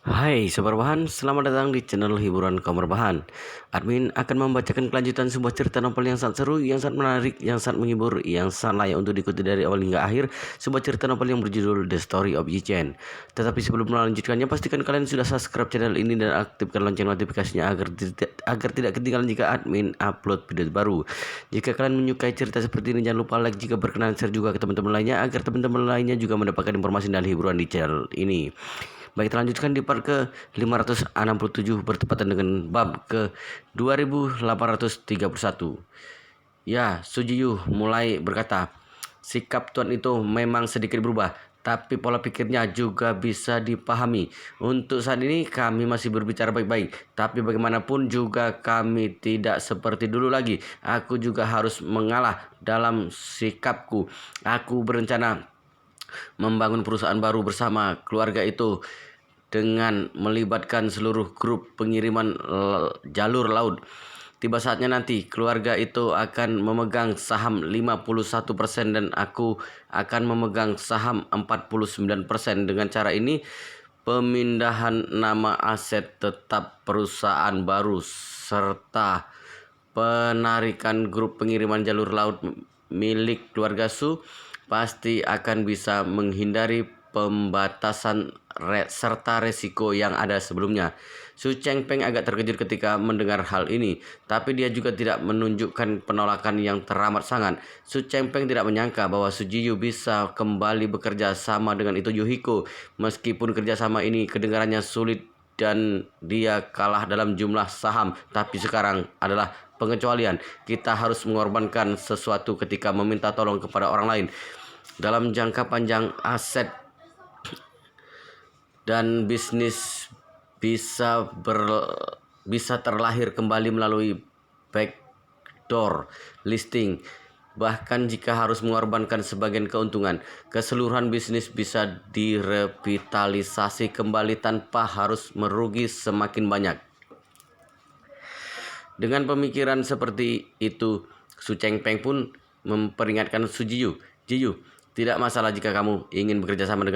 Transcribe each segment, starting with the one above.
Hai Sobat Bahan, selamat datang di channel hiburan Kamar Bahan. Admin akan membacakan kelanjutan sebuah cerita novel yang sangat seru, yang sangat menarik, yang sangat menghibur, yang sangat layak untuk diikuti dari awal hingga akhir. Sebuah cerita novel yang berjudul The Story of Yi-Chen. Tetapi sebelum melanjutkannya, pastikan kalian sudah subscribe channel ini dan aktifkan lonceng notifikasinya agar tidak ketinggalan jika admin upload video baru. Jika kalian menyukai cerita seperti ini, jangan lupa like, jika berkenan share juga ke teman-teman lainnya agar teman-teman lainnya juga mendapatkan informasi dan hiburan di channel ini. Baik, kita lanjutkan di part ke 567 bertepatan dengan bab ke 2831. Ya, Sujiyu mulai berkata, sikap Tuan itu memang sedikit berubah, tapi pola pikirnya juga bisa dipahami. Untuk saat ini kami masih berbicara baik-baik, tapi bagaimanapun juga kami tidak seperti dulu lagi. Aku juga harus mengalah dalam sikapku. Aku berencana membangun perusahaan baru bersama keluarga itu dengan melibatkan seluruh grup pengiriman jalur laut. Tiba saatnya nanti keluarga itu akan memegang saham 51% dan aku akan memegang saham 49%. Dengan cara ini pemindahan nama aset tetap perusahaan baru serta penarikan grup pengiriman jalur laut milik keluarga Su pasti akan bisa menghindari pembatasan serta resiko yang ada sebelumnya. Su Chengpeng agak terkejut ketika mendengar hal ini, tapi dia juga tidak menunjukkan penolakan yang teramat sangat. Su Chengpeng tidak menyangka bahwa Su Jiyu bisa kembali bekerja sama dengan itu Yuhiko. Meskipun kerjasama ini kedengarannya sulit dan dia kalah dalam jumlah saham, tapi sekarang adalah pengecualian. Kita harus mengorbankan sesuatu ketika meminta tolong kepada orang lain. Dalam jangka panjang, aset dan bisnis bisa terlahir kembali melalui backdoor listing. Bahkan jika harus mengorbankan sebagian keuntungan, keseluruhan bisnis bisa direvitalisasi kembali tanpa harus merugi semakin banyak. Dengan pemikiran seperti itu, Su Chengpeng pun memperingatkan Su Jiyu. Jiyu, tidak masalah jika kamu ingin bekerja sama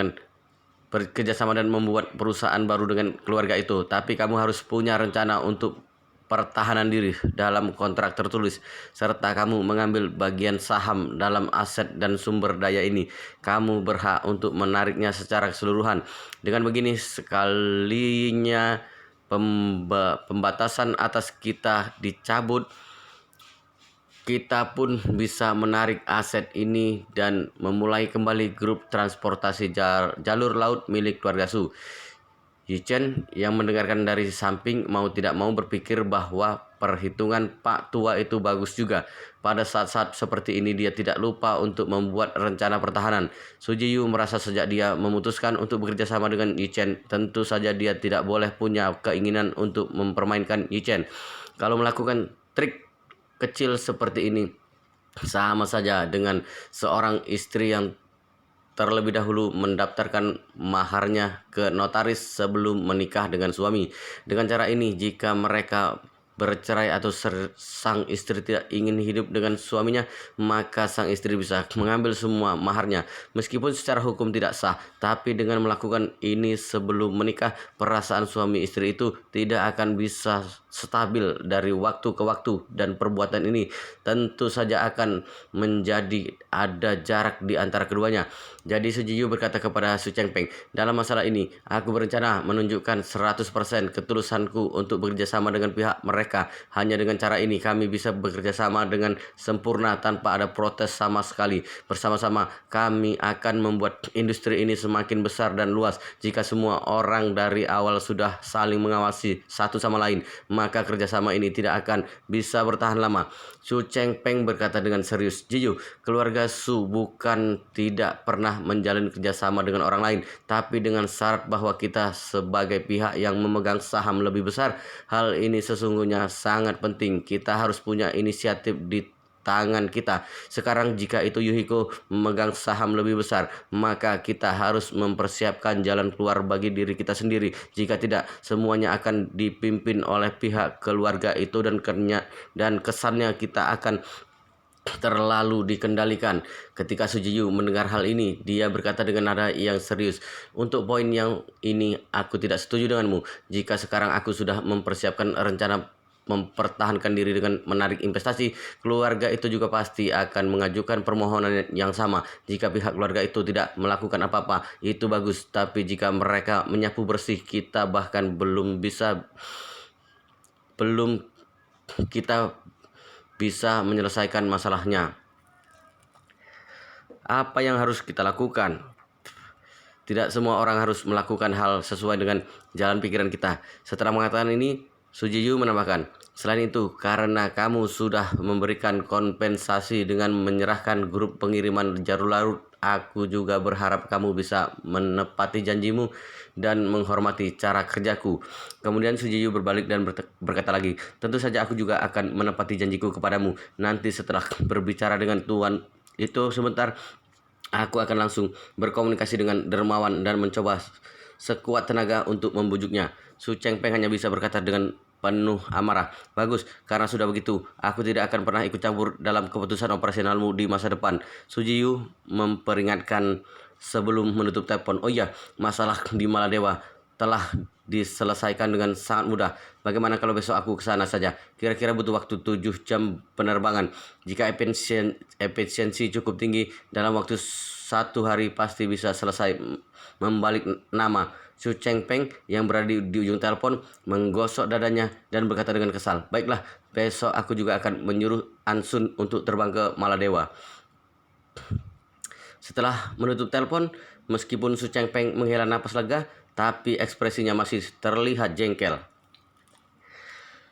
dan membuat perusahaan baru dengan keluarga itu, tapi kamu harus punya rencana untuk pertahanan diri dalam kontrak tertulis, serta kamu mengambil bagian saham dalam aset dan sumber daya ini. Kamu berhak untuk menariknya secara keseluruhan. Dengan begini, sekalinya pembatasan atas kita dicabut, kita pun bisa menarik aset ini dan memulai kembali grup transportasi jalur laut milik keluarga Su. Yi-Chen yang mendengarkan dari samping mau tidak mau berpikir bahwa perhitungan Pak Tua itu bagus juga. Pada saat-saat seperti ini dia tidak lupa untuk membuat rencana pertahanan. Su Jiyu merasa sejak dia memutuskan untuk bekerja sama dengan Yi-Chen, tentu saja dia tidak boleh punya keinginan untuk mempermainkan Yi-Chen. Kalau melakukan trik kecil seperti ini sama saja dengan seorang istri yang terlebih dahulu mendaftarkan maharnya ke notaris sebelum menikah dengan suami. Dengan cara ini, jika mereka bercerai atau sang istri tidak ingin hidup dengan suaminya, maka sang istri bisa mengambil semua maharnya. Meskipun secara hukum tidak sah, tapi dengan melakukan ini sebelum menikah, perasaan suami istri itu tidak akan bisa stabil dari waktu ke waktu, dan perbuatan ini tentu saja akan menjadi ada jarak di antara keduanya. Jadi Su Jiyu berkata kepada Su Chengpeng, dalam masalah ini aku berencana menunjukkan 100% ketulusanku untuk bekerja sama dengan pihak mereka. Hanya dengan cara ini kami bisa bekerja sama dengan sempurna tanpa ada protes sama sekali. Bersama-sama kami akan membuat industri ini semakin besar dan luas. Jika semua orang dari awal sudah saling mengawasi satu sama lain, maka kerjasama ini tidak akan bisa bertahan lama. Su Chengpeng berkata dengan serius, Jiyu, keluarga Su bukan tidak pernah menjalin kerjasama dengan orang lain, tapi dengan syarat bahwa kita sebagai pihak yang memegang saham lebih besar. Hal ini sesungguhnya sangat penting. Kita harus punya inisiatif di tangan kita. Sekarang jika itu Yuhiko memegang saham lebih besar, maka kita harus mempersiapkan jalan keluar bagi diri kita sendiri. Jika tidak, semuanya akan dipimpin oleh pihak keluarga itu dan kesannya kita akan terlalu dikendalikan. Ketika Sujiyu mendengar hal ini, dia berkata dengan nada yang serius, "Untuk poin yang ini aku tidak setuju denganmu. Jika sekarang aku sudah mempersiapkan rencana mempertahankan diri dengan menarik investasi, keluarga itu juga pasti akan mengajukan permohonan yang sama. Jika pihak keluarga itu tidak melakukan apa-apa, itu bagus. Tapi jika mereka menyapu bersih, belum kita bisa menyelesaikan masalahnya. Apa yang harus kita lakukan? Tidak semua orang harus melakukan hal sesuai dengan jalan pikiran kita." Setelah mengatakan ini, Sujiyu menambahkan, "Selain itu, karena kamu sudah memberikan kompensasi dengan menyerahkan grup pengiriman Jarur Laut, aku juga berharap kamu bisa menepati janjimu dan menghormati cara kerjaku." Kemudian Sujiyu berbalik dan berkata lagi, "Tentu saja aku juga akan menepati janjiku kepadamu. Nanti setelah berbicara dengan Tuan itu sebentar, aku akan langsung berkomunikasi dengan dermawan dan mencoba sekuat tenaga untuk membujuknya." Su Chengpeng hanya bisa berkata dengan penuh amarah, "Bagus, karena sudah begitu, aku tidak akan pernah ikut campur dalam keputusan operasionalmu di masa depan." Sujiyu memperingatkan sebelum menutup telepon, "Oh iya, masalah di Maladewa telah diselesaikan dengan sangat mudah. Bagaimana kalau besok aku ke sana saja? Kira-kira butuh waktu 7 jam penerbangan. Jika efisiensi cukup tinggi, dalam waktu 1 hari pasti bisa selesai." Membalik nama, Su Chengpeng yang berada di ujung telepon menggosok dadanya dan berkata dengan kesal, "Baiklah, besok aku juga akan menyuruh Ansun untuk terbang ke Maladewa." Setelah menutup telepon, meskipun Su Chengpeng menghela napas lega, tapi ekspresinya masih terlihat jengkel.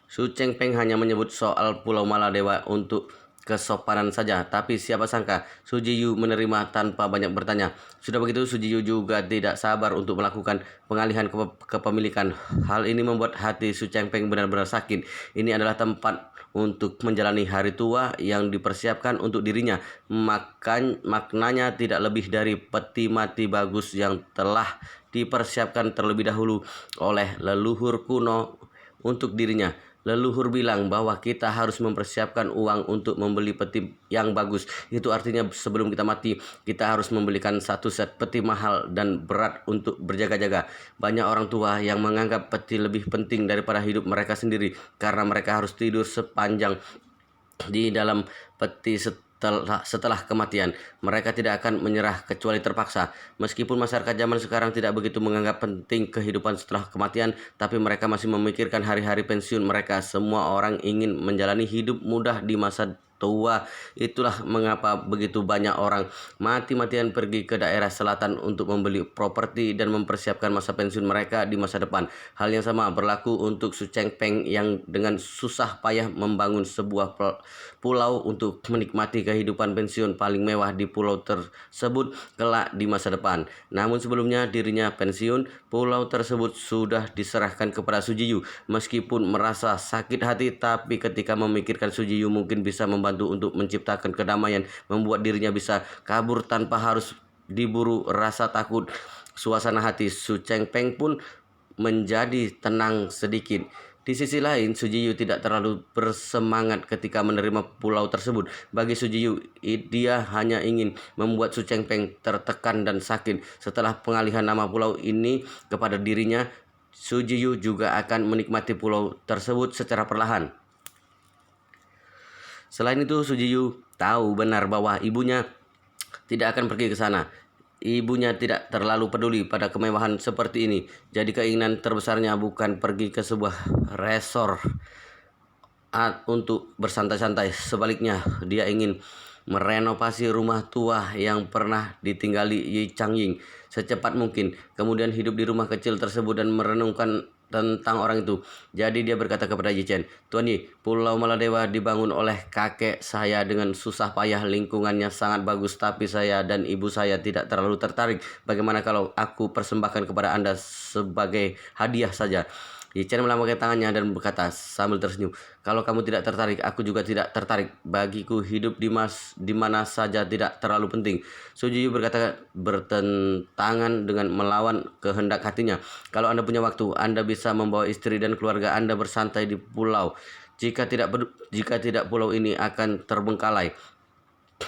Su Chengpeng hanya menyebut soal Pulau Maladewa untuk kesopanan saja, tapi siapa sangka Sujiyu menerima tanpa banyak bertanya. Sudah begitu, Sujiyu juga tidak sabar untuk melakukan pengalihan kepemilikan. Hal ini membuat hati Su Chengpeng benar-benar sakit. Ini adalah tempat untuk menjalani hari tua yang dipersiapkan untuk dirinya. Maknanya tidak lebih dari peti mati bagus yang telah dipersiapkan terlebih dahulu oleh leluhur kuno untuk dirinya. Leluhur bilang bahwa kita harus mempersiapkan uang untuk membeli peti yang bagus. Itu artinya sebelum kita mati, kita harus membelikan satu set peti mahal dan berat untuk berjaga-jaga. Banyak orang tua yang menganggap peti lebih penting daripada hidup mereka sendiri, karena mereka harus tidur sepanjang di dalam peti setelah kematian. Mereka tidak akan menyerah kecuali terpaksa. Meskipun masyarakat zaman sekarang tidak begitu menganggap penting kehidupan setelah kematian, tapi mereka masih memikirkan hari-hari pensiun mereka. Semua orang ingin menjalani hidup mudah di masa tua. Itulah mengapa begitu banyak orang mati-matian pergi ke daerah selatan untuk membeli properti dan mempersiapkan masa pensiun mereka di masa depan. Hal yang sama berlaku untuk Su Chengpeng yang dengan susah payah membangun sebuah pulau untuk menikmati kehidupan pensiun paling mewah di pulau tersebut kelak di masa depan. Namun sebelumnya dirinya pensiun, pulau tersebut sudah diserahkan kepada Sujiyu. Meskipun merasa sakit hati, tapi ketika memikirkan Sujiyu mungkin bisa membantu untuk menciptakan kedamaian, membuat dirinya bisa kabur tanpa harus diburu rasa takut, suasana hati Su Chengpeng pun menjadi tenang sedikit. Di sisi lain, Sujiyu tidak terlalu bersemangat ketika menerima pulau tersebut. Bagi Sujiyu, dia hanya ingin membuat Su Chengpeng tertekan dan sakit. Setelah pengalihan nama pulau ini kepada dirinya, Sujiyu juga akan menikmati pulau tersebut secara perlahan. Selain itu, Sujiyu tahu benar bahwa ibunya tidak akan pergi ke sana. Ibunya tidak terlalu peduli pada kemewahan seperti ini. Jadi keinginan terbesarnya bukan pergi ke sebuah resort untuk bersantai-santai. Sebaliknya, dia ingin merenovasi rumah tua yang pernah ditinggali Yi Changying secepat mungkin. Kemudian hidup di rumah kecil tersebut dan merenungkan tentang orang itu. Jadi dia berkata kepada Yi Chen, "Tuan Yi, Pulau Maladewa dibangun oleh kakek saya dengan susah payah. Lingkungannya sangat bagus, tapi saya dan ibu saya tidak terlalu tertarik. Bagaimana kalau aku persembahkan kepada Anda sebagai hadiah saja?" Yi Chen melambaikan tangannya dan berkata sambil tersenyum, "Kalau kamu tidak tertarik, aku juga tidak tertarik. Bagiku hidup di mana saja tidak terlalu penting." Sujiyu berkata bertentangan dengan melawan kehendak hatinya. "Kalau Anda punya waktu, Anda bisa membawa istri dan keluarga Anda bersantai di pulau. Jika tidak pulau ini akan terbengkalai."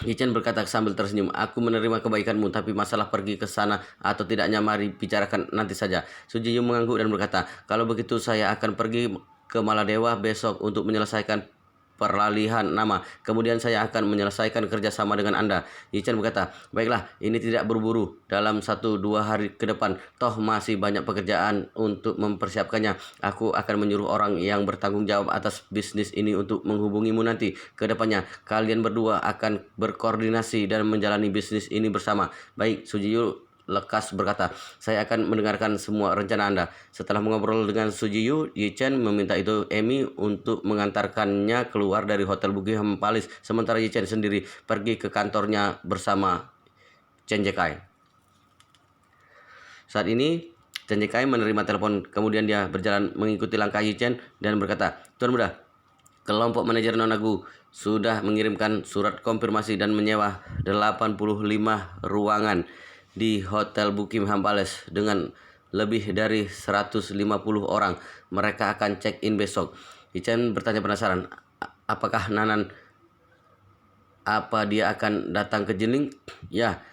Yichen berkata sambil tersenyum, aku menerima kebaikanmu, tapi masalah pergi ke sana atau tidaknya mari bicarakan nanti saja. Sujiyu mengangguk dan berkata, kalau begitu saya akan pergi ke Maladewa besok untuk menyelesaikan peralihan nama. Kemudian saya akan menyelesaikan kerjasama dengan Anda. Yichen berkata, baiklah, ini tidak berburu. Dalam 1-2 hari ke depan, toh masih banyak pekerjaan untuk mempersiapkannya. Aku akan menyuruh orang yang bertanggung jawab atas bisnis ini untuk menghubungimu nanti. Ke depannya, kalian berdua akan berkoordinasi dan menjalani bisnis ini bersama. Baik, Sujiyu lekas berkata, saya akan mendengarkan semua rencana Anda. Setelah mengobrol dengan Sujiyu, Yichen meminta itu Emi untuk mengantarkannya keluar dari Hotel Buckingham Palace, sementara Yichen sendiri pergi ke kantornya bersama Chen Jekai. Saat ini Chen Jekai menerima telepon, kemudian dia berjalan mengikuti langkah Yichen dan berkata, Tuan Muda, kelompok manajer Nonagu sudah mengirimkan surat konfirmasi dan menyewa 85 ruangan di Hotel Buckingham Palace dengan lebih dari 150 orang. Mereka akan check-in besok. Yichen bertanya penasaran, apakah Nanan, apa dia akan datang ke Jinling? Ya,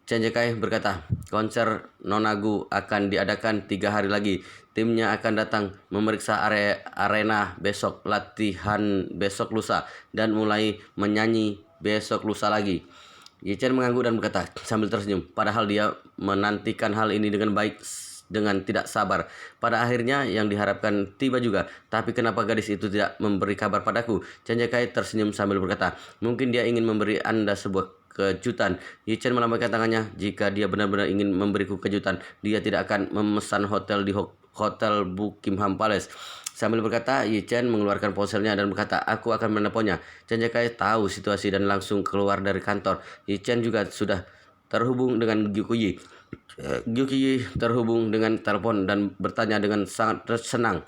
Chen Jekai berkata, konser Nonagu akan diadakan 3 hari lagi. Timnya akan datang memeriksa arena besok, latihan besok lusa, dan mulai menyanyi besok lusa lagi. Yichen mengangguk dan berkata sambil tersenyum, padahal dia menantikan hal ini dengan baik, dengan tidak sabar. Pada akhirnya yang diharapkan tiba juga, tapi kenapa gadis itu tidak memberi kabar padaku? Chen Jekai tersenyum sambil berkata, mungkin dia ingin memberi Anda sebuah kejutan. Yichen melambaikan tangannya, jika dia benar-benar ingin memberiku kejutan, dia tidak akan memesan hotel di Hotel Buckingham Palace. Sambil berkata, Yichen mengeluarkan ponselnya dan berkata, aku akan menelponnya. Chen Jekai tahu situasi dan langsung keluar dari kantor. Yichen juga sudah terhubung dengan Gyukuyi. Gyukuyi terhubung dengan telepon dan bertanya dengan sangat senang,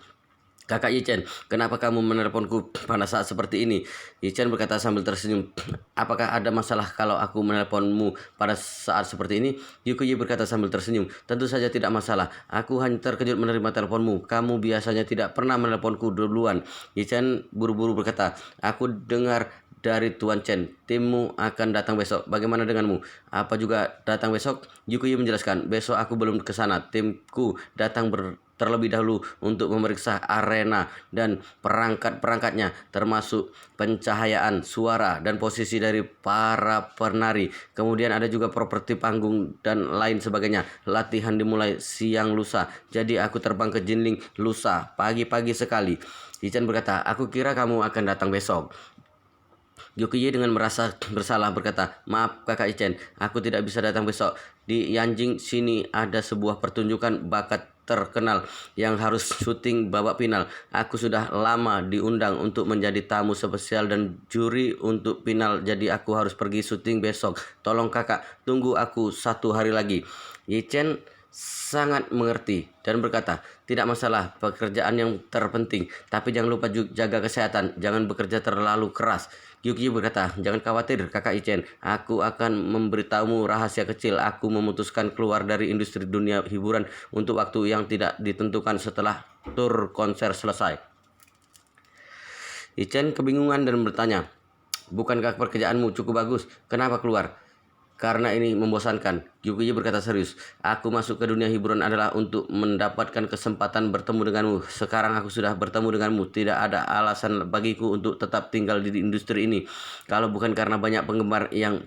Kakak Yichen, kenapa kamu menelponku pada saat seperti ini? Yichen berkata sambil tersenyum, apakah ada masalah kalau aku menelponmu pada saat seperti ini? Yukuyi berkata sambil tersenyum, tentu saja tidak masalah. Aku hanya terkejut menerima teleponmu. Kamu biasanya tidak pernah menelponku duluan. Yichen buru-buru berkata, aku dengar dari Tuan Chen, timmu akan datang besok. Bagaimana denganmu? Apa juga datang besok? Yukuyi menjelaskan, besok aku belum ke sana. Timku datang terlebih dahulu untuk memeriksa arena dan perangkat-perangkatnya, termasuk pencahayaan, suara, dan posisi dari para penari. Kemudian ada juga properti panggung dan lain sebagainya. Latihan dimulai siang lusa, jadi aku terbang ke Jinling lusa pagi-pagi sekali. Yichen berkata, aku kira kamu akan datang besok. Gyukuyi dengan merasa bersalah berkata, maaf kakak Yichen, aku tidak bisa datang besok. Di Yanjing sini ada sebuah pertunjukan bakat terkenal yang harus syuting babak final. Aku sudah lama diundang untuk menjadi tamu spesial dan juri untuk final, jadi aku harus pergi syuting besok. Tolong kakak, tunggu aku 1 hari lagi. Yichen sangat mengerti dan berkata, tidak masalah, pekerjaan yang terpenting, tapi jangan lupa jaga kesehatan, jangan bekerja terlalu keras. Gyukuyi berkata, jangan khawatir kakak Yichen, aku akan memberitahumu rahasia kecil. Aku memutuskan keluar dari industri dunia hiburan untuk waktu yang tidak ditentukan setelah tur konser selesai. Yichen kebingungan dan bertanya, bukankah pekerjaanmu cukup bagus? Kenapa keluar? Karena ini membosankan. Gyukuyi berkata serius, aku masuk ke dunia hiburan adalah untuk mendapatkan kesempatan bertemu denganmu. Sekarang aku sudah bertemu denganmu. Tidak ada alasan bagiku untuk tetap tinggal di industri ini. Kalau bukan karena banyak penggemar yang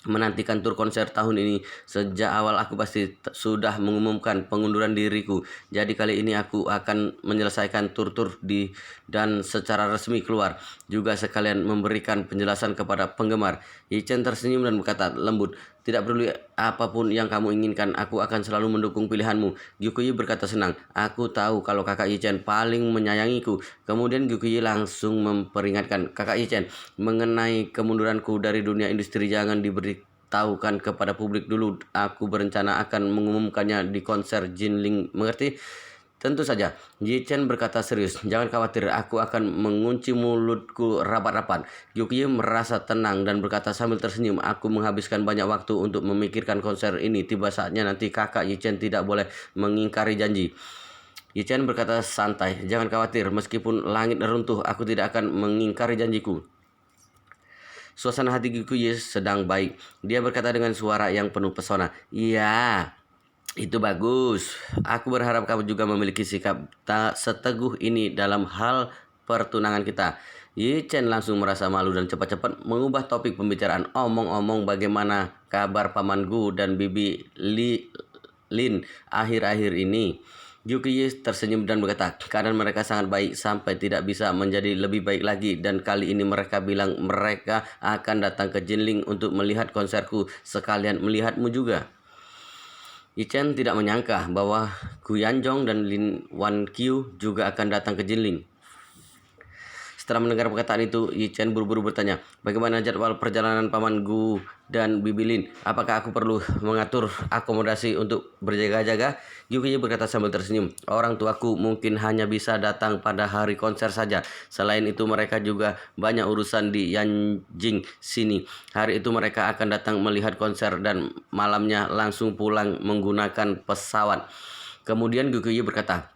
menantikan tur konser tahun ini. Sejak awal aku pasti sudah mengumumkan pengunduran diriku. Jadi kali ini aku akan menyelesaikan tur-tur dan secara resmi keluar. Juga sekalian memberikan penjelasan kepada penggemar. Yichen tersenyum dan berkata lembut, tidak perlu apapun yang kamu inginkan, aku akan selalu mendukung pilihanmu. Gyukuyi berkata senang, aku tahu kalau kakak Yichen paling menyayangiku. Kemudian Gyukuyi langsung memperingatkan, kakak Yichen, mengenai kemunduranku dari dunia industri jangan diberitahukan kepada publik dulu. Aku berencana akan mengumumkannya di konser Jinling, mengerti? Tentu saja, Yichen berkata serius, jangan khawatir, aku akan mengunci mulutku rapat-rapat. Gyukuyi merasa tenang dan berkata sambil tersenyum, aku menghabiskan banyak waktu untuk memikirkan konser ini. Tiba saatnya nanti kakak Yichen tidak boleh mengingkari janji. Yichen berkata santai, jangan khawatir, meskipun langit runtuh, aku tidak akan mengingkari janjiku. Suasana hati Gyukuye sedang baik. Dia berkata dengan suara yang penuh pesona. Iya, itu bagus. Aku berharap kamu juga memiliki sikap tak seteguh ini dalam hal pertunangan kita. Yi Chen langsung merasa malu dan cepat-cepat mengubah topik pembicaraan. Omong-omong, bagaimana kabar Paman Gu dan Bibi Lin akhir-akhir ini? Yuki tersenyum dan berkata, keadaan mereka sangat baik sampai tidak bisa menjadi lebih baik lagi, dan kali ini mereka bilang mereka akan datang ke Jinling untuk melihat konserku sekalian melihatmu juga. Yichen tidak menyangka bahwa Gu Yanzhong dan Lin Wanqiu juga akan datang ke Jinling. Setelah mendengar perkataan itu, Yichen buru-buru bertanya, bagaimana jadwal perjalanan Paman Gu dan Bibi Lin? Apakah aku perlu mengatur akomodasi untuk berjaga-jaga? Yuki berkata sambil tersenyum, orang tuaku mungkin hanya bisa datang pada hari konser saja. Selain itu mereka juga banyak urusan di Yanjing sini. Hari itu mereka akan datang melihat konser dan malamnya langsung pulang menggunakan pesawat. Kemudian Yuki berkata,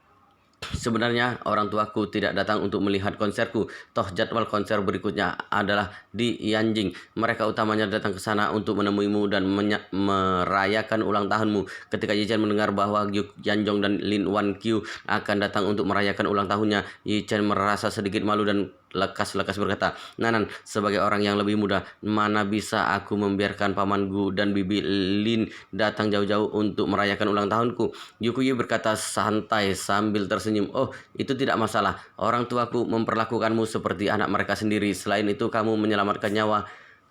sebenarnya orang tuaku tidak datang untuk melihat konserku. Toh jadwal konser berikutnya adalah di Yanjing. Mereka utamanya datang ke sana untuk menemuimu dan merayakan ulang tahunmu. Ketika Yichen mendengar bahwa Yanzhong dan Lin Wanqiu akan datang untuk merayakan ulang tahunnya, Yichen merasa sedikit malu dan lekas-lekas berkata, Nanan, sebagai orang yang lebih muda, mana bisa aku membiarkan Paman Gu dan Bibi Lin datang jauh-jauh untuk merayakan ulang tahunku? Yuki berkata santai sambil tersenyum, oh, itu tidak masalah. Orang tuaku memperlakukanmu seperti anak mereka sendiri. Selain itu, kamu menyelamatkan nyawa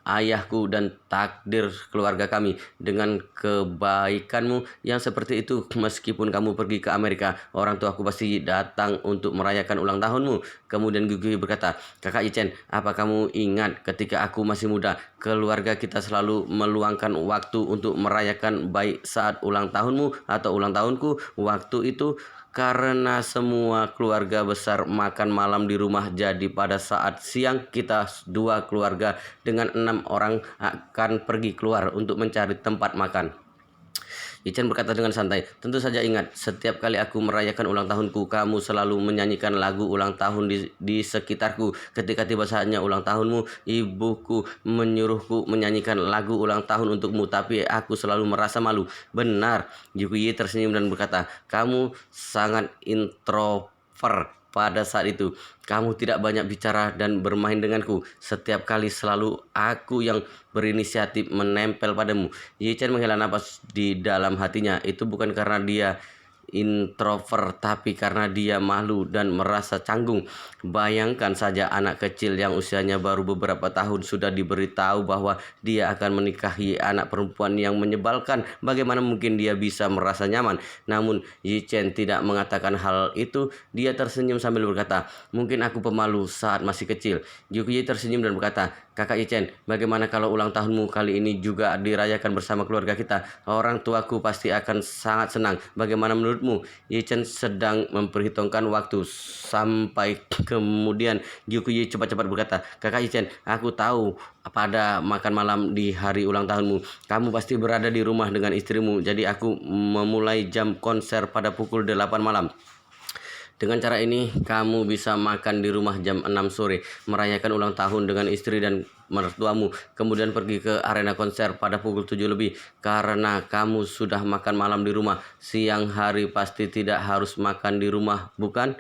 ayahku dan takdir keluarga kami. Dengan kebaikanmu yang seperti itu, meskipun kamu pergi ke Amerika, orang tuaku pasti datang untuk merayakan ulang tahunmu. Kemudian Gugu berkata, kakak Yichen, apa kamu ingat ketika aku masih muda, keluarga kita selalu meluangkan waktu untuk merayakan baik saat ulang tahunmu atau ulang tahunku? Waktu itu karena semua keluarga besar makan malam di rumah, jadi pada saat siang kita dua keluarga dengan 6 orang akan pergi keluar untuk mencari tempat makan. Yichen berkata dengan santai, tentu saja ingat, setiap kali aku merayakan ulang tahunku, kamu selalu menyanyikan lagu ulang tahun di sekitarku. Ketika tiba saatnya ulang tahunmu, ibuku menyuruhku menyanyikan lagu ulang tahun untukmu, tapi aku selalu merasa malu. Benar, Yuki tersenyum dan berkata, kamu sangat introvert. Pada saat itu, kamu tidak banyak bicara dan bermain denganku. Setiap kali selalu aku yang berinisiatif menempel padamu. Yichen menghela napas di dalam hatinya. Itu bukan karena dia introvert, tapi karena dia malu dan merasa canggung. Bayangkan saja anak kecil yang usianya baru beberapa tahun sudah diberitahu bahwa dia akan menikahi anak perempuan yang menyebalkan. Bagaimana mungkin dia bisa merasa nyaman? Namun Yichen tidak mengatakan hal itu. Dia tersenyum sambil berkata, mungkin aku pemalu saat masih kecil. Yuki tersenyum dan berkata, kakak Yichen, bagaimana kalau ulang tahunmu kali ini juga dirayakan bersama keluarga kita? Orang tuaku pasti akan sangat senang. Bagaimana menurutmu? Yichen sedang memperhitungkan waktu. Sampai kemudian Yuki cepat-cepat berkata, kakak Yichen, aku tahu pada makan malam di hari ulang tahunmu kamu pasti berada di rumah dengan istrimu. Jadi aku memulai jam konser pada pukul 8 malam. Dengan cara ini, kamu bisa makan di rumah jam 6 sore, merayakan ulang tahun dengan istri dan mertuamu, kemudian pergi ke arena konser pada pukul 7 lebih. Karena kamu sudah makan malam di rumah, siang hari pasti tidak harus makan di rumah, bukan?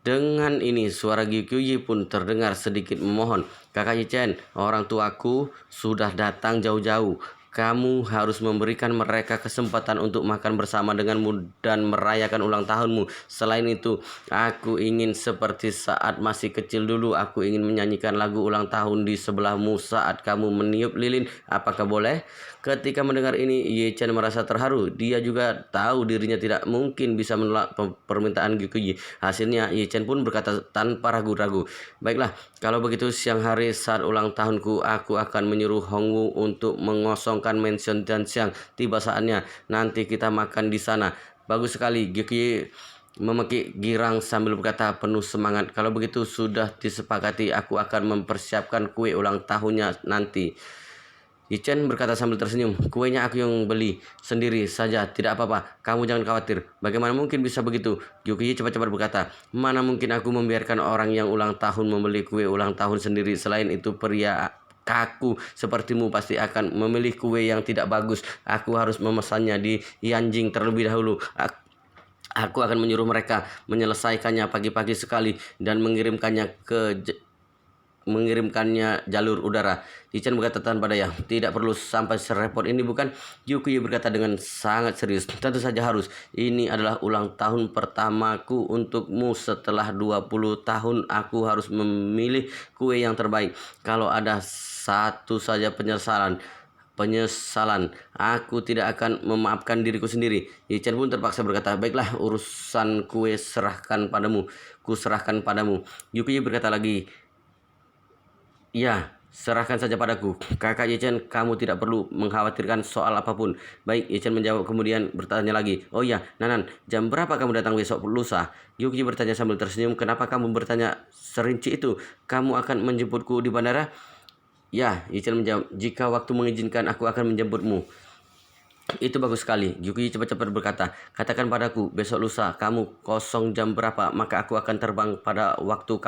Dengan ini, suara Gyukuyi pun terdengar sedikit memohon. Kakak Yichen, orang tuaku sudah datang jauh-jauh. Kamu harus memberikan mereka kesempatan untuk makan bersama denganmu dan merayakan ulang tahunmu. Selain itu, aku ingin seperti saat masih kecil dulu. Aku ingin menyanyikan lagu ulang tahun di sebelahmu saat kamu meniup lilin. Apakah boleh? Ketika mendengar ini, Yichen merasa terharu. Dia juga tahu dirinya tidak mungkin bisa menolak permintaan Gyukuyi. Hasilnya, Yichen pun berkata tanpa ragu-ragu, baiklah, kalau begitu siang hari saat ulang tahunku, aku akan menyuruh Hongwu untuk mengosongkan mansion dan siang. Tiba saatnya, nanti kita makan di sana. Bagus sekali, Gyukuyi memekik girang sambil berkata penuh semangat. Kalau begitu sudah disepakati, aku akan mempersiapkan kue ulang tahunnya nanti. Yichen berkata sambil tersenyum, kuenya aku yang beli sendiri saja, tidak apa-apa, kamu jangan khawatir. Bagaimana mungkin bisa begitu? Yuki cepat-cepat berkata, mana mungkin aku membiarkan orang yang ulang tahun membeli kue ulang tahun sendiri. Selain itu kaku sepertimu pasti akan memilih kue yang tidak bagus. Aku harus memesannya di Yanjing terlebih dahulu. Aku akan menyuruh mereka menyelesaikannya pagi-pagi sekali dan mengirimkannya jalur udara. Yichen berkata tanpa daya, tidak perlu sampai serepot ini bukan? Yuki berkata dengan sangat serius, tentu saja harus. Ini adalah ulang tahun pertamaku untukmu. Setelah 20 tahun aku harus memilih kue yang terbaik. Kalau ada satu saja penyesalan, aku tidak akan memaafkan diriku sendiri. Yichen pun terpaksa berkata, baiklah, urusan kue serahkan padamu. Ku serahkan padamu. Yuki berkata lagi, ya, serahkan saja padaku. Kakak Yichen, kamu tidak perlu mengkhawatirkan soal apapun. Baik, Yichen menjawab kemudian bertanya lagi. Oh ya, Nanan, jam berapa kamu datang besok lusa? Yuki bertanya sambil tersenyum. Kenapa kamu bertanya serinci itu? Kamu akan menjemputku di bandara? Ya, Yichen menjawab. Jika waktu mengizinkan, aku akan menjemputmu. Itu bagus sekali. Yuki cepat-cepat berkata, katakan padaku, besok lusa kamu kosong jam berapa, maka aku akan terbang pada waktu